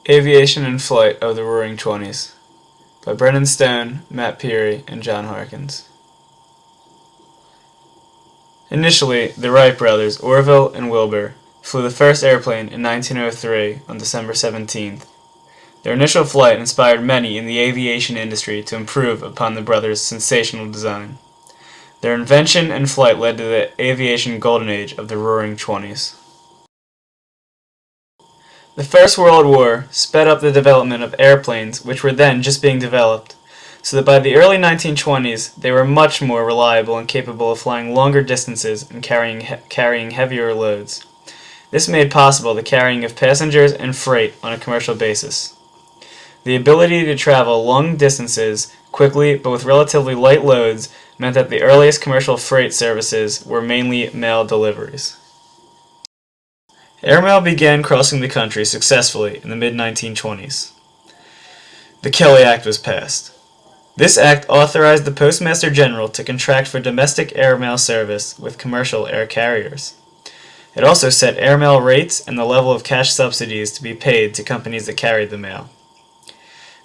Aviation and Flight of the Roaring Twenties by Brennan Stone, Matt Pyrih, and John Harkins. Initially, the Wright brothers, Orville and Wilbur, flew the first airplane in 1903 on December 17th. Their initial flight inspired many in the aviation industry to improve upon the brothers' sensational design. Their invention and flight led to the aviation golden age of the Roaring Twenties. The First World War sped up the development of airplanes, which were then just being developed, so that by the early 1920s they were much more reliable and capable of flying longer distances and carrying heavier loads. This made possible the carrying of passengers and freight on a commercial basis. The ability to travel long distances quickly but with relatively light loads meant that the earliest commercial freight services were mainly mail deliveries. Airmail began crossing the country successfully in the mid-1920s. The Kelly Act was passed. This act authorized the Postmaster General to contract for domestic airmail service with commercial air carriers. It also set airmail rates and the level of cash subsidies to be paid to companies that carried the mail.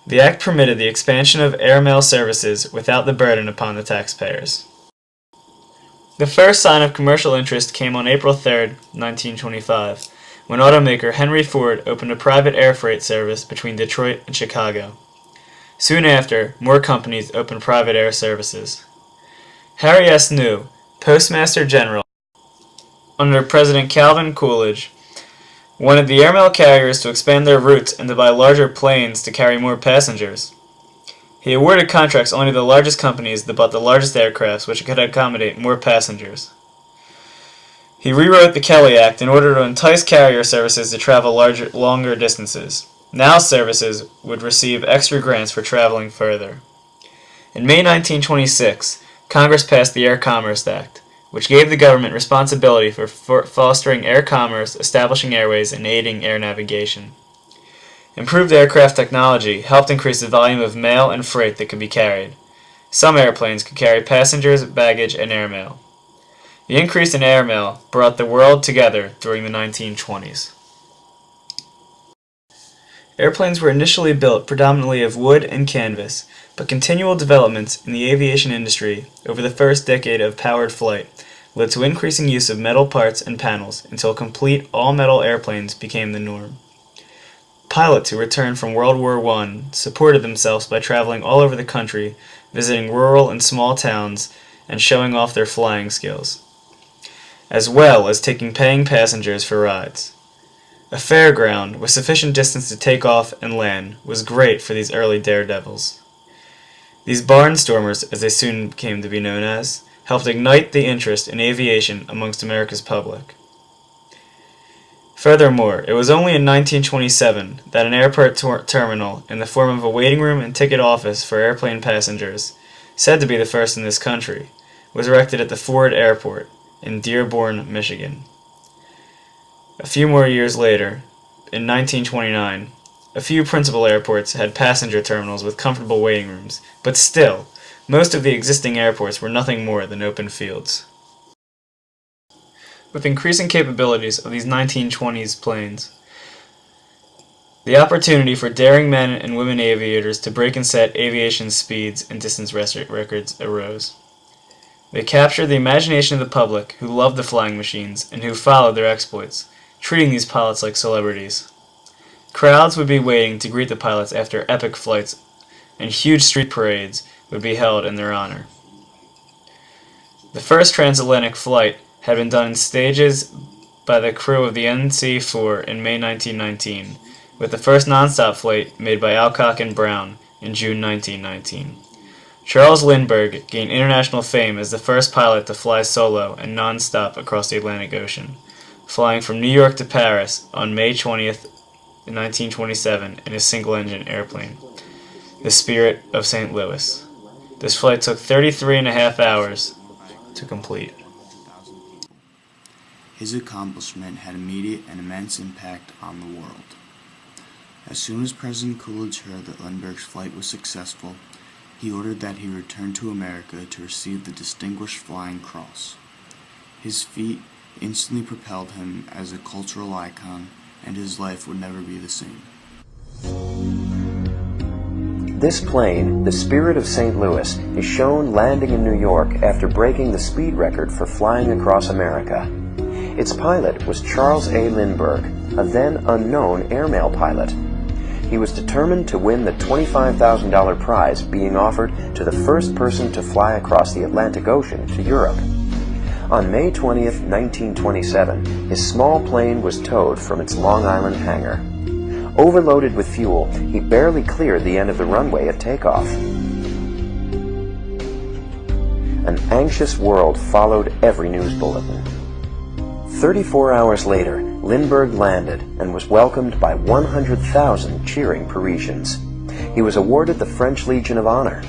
The act permitted the expansion of airmail services without the burden upon the taxpayers. The first sign of commercial interest came on April 3, 1925, when automaker Henry Ford opened a private air freight service between Detroit and Chicago. Soon after, more companies opened private air services. Harry S. New, Postmaster General, under President Calvin Coolidge, wanted the airmail carriers to expand their routes and to buy larger planes to carry more passengers. He awarded contracts only to the largest companies that bought the largest aircrafts which could accommodate more passengers. He rewrote the Kelly Act in order to entice carrier services to travel longer distances. Now services would receive extra grants for traveling further. In May 1926, Congress passed the Air Commerce Act, which gave the government responsibility for fostering air commerce, establishing airways, and aiding air navigation. Improved aircraft technology helped increase the volume of mail and freight that could be carried. Some airplanes could carry passengers, baggage, and airmail. The increase in airmail brought the world together during the 1920s. Airplanes were initially built predominantly of wood and canvas, but continual developments in the aviation industry over the first decade of powered flight led to increasing use of metal parts and panels until complete all-metal airplanes became the norm. Pilots who returned from World War I supported themselves by traveling all over the country, visiting rural and small towns, and showing off their flying skills, as well as taking paying passengers for rides. A fairground with sufficient distance to take off and land was great for these early daredevils. These barnstormers, as they soon came to be known as, helped ignite the interest in aviation amongst America's public. Furthermore, it was only in 1927 that an airport terminal in the form of a waiting room and ticket office for airplane passengers, said to be the first in this country, was erected at the Ford Airport in Dearborn, Michigan. A few more years later, in 1929, a few principal airports had passenger terminals with comfortable waiting rooms, but still, most of the existing airports were nothing more than open fields. With increasing capabilities of these 1920s planes, the opportunity for daring men and women aviators to break and set aviation speeds and distance records arose. They captured the imagination of the public who loved the flying machines and who followed their exploits, treating these pilots like celebrities. Crowds would be waiting to greet the pilots after epic flights, and huge street parades would be held in their honor. The first transatlantic flight had been done in stages by the crew of the NC-4 in May 1919, with the first nonstop flight made by Alcock and Brown in June 1919. Charles Lindbergh gained international fame as the first pilot to fly solo and nonstop across the Atlantic Ocean, flying from New York to Paris on May 20th, 1927 in a single-engine airplane, the Spirit of St. Louis. This flight took 33.5 hours to complete. His accomplishment had immediate and immense impact on the world. As soon as President Coolidge heard that Lindbergh's flight was successful, he ordered that he return to America to receive the Distinguished Flying Cross. His feat instantly propelled him as a cultural icon, and his life would never be the same. this plane, the Spirit of St. Louis, is shown landing in New York after breaking the speed record for flying across America. Its pilot was Charles A. Lindbergh, a then unknown airmail pilot. He was determined to win the $25,000 prize being offered to the first person to fly across the Atlantic Ocean to Europe. On May 20th, 1927, his small plane was towed from its Long Island hangar. Overloaded with fuel, he barely cleared the end of the runway at takeoff. An anxious world followed every news bulletin. 34 hours later, Lindbergh landed and was welcomed by 100,000 cheering Parisians. He was awarded the French Legion of Honor.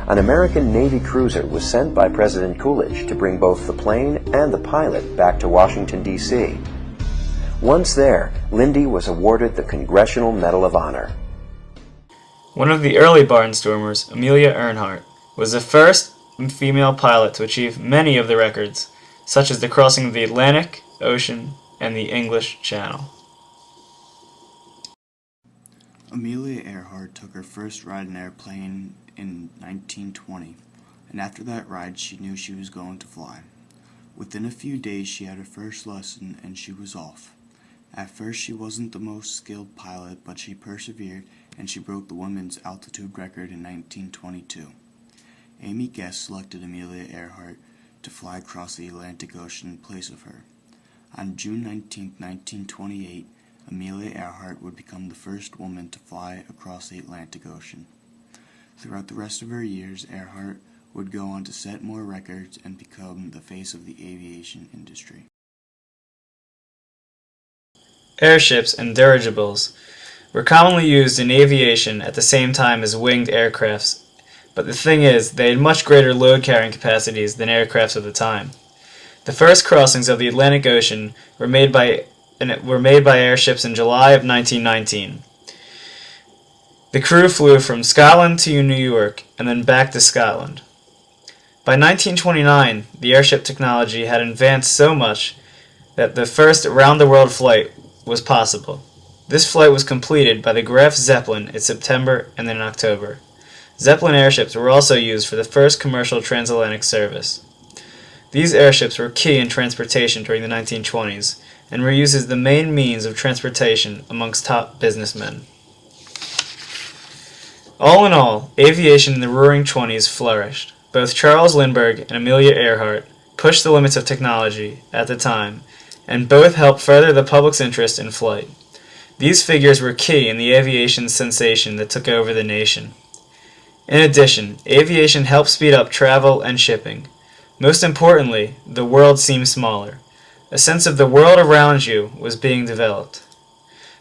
An American Navy cruiser was sent by President Coolidge to bring both the plane and the pilot back to Washington, D.C. Once there, Lindy was awarded the Congressional Medal of Honor. One of the early barnstormers, Amelia Earhart, was the first female pilot to achieve many of the records, such as the crossing of the Atlantic Ocean and the English Channel. Amelia Earhart took her first ride in an airplane in 1920, and after that ride she knew she was going to fly. Within a few days she had her first lesson and she was off. At first she wasn't the most skilled pilot, but she persevered and she broke the women's altitude record in 1922. Amy Guest selected Amelia Earhart to fly across the Atlantic Ocean in place of her. On June 19, 1928, Amelia Earhart would become the first woman to fly across the Atlantic Ocean. Throughout the rest of her years, Earhart would go on to set more records and become the face of the aviation industry. Airships and dirigibles were commonly used in aviation at the same time as winged aircrafts, but the thing is, they had much greater load-carrying capacities than aircrafts of the time. The first crossings of the Atlantic Ocean were made by airships in July of 1919. The crew flew from Scotland to New York and then back to Scotland. By 1929, the airship technology had advanced so much that the first round-the-world flight was possible. This flight was completed by the Graf Zeppelin in September and then in October. Zeppelin airships were also used for the first commercial transatlantic service. These airships were key in transportation during the 1920s and were used as the main means of transportation amongst top businessmen. All in all, aviation in the Roaring Twenties flourished. Both Charles Lindbergh and Amelia Earhart pushed the limits of technology at the time, and both helped further the public's interest in flight. These figures were key in the aviation sensation that took over the nation. In addition, aviation helped speed up travel and shipping. Most importantly, the world seemed smaller. A sense of the world around you was being developed.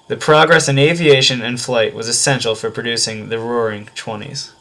The progress in aviation and flight was essential for producing the Roaring Twenties.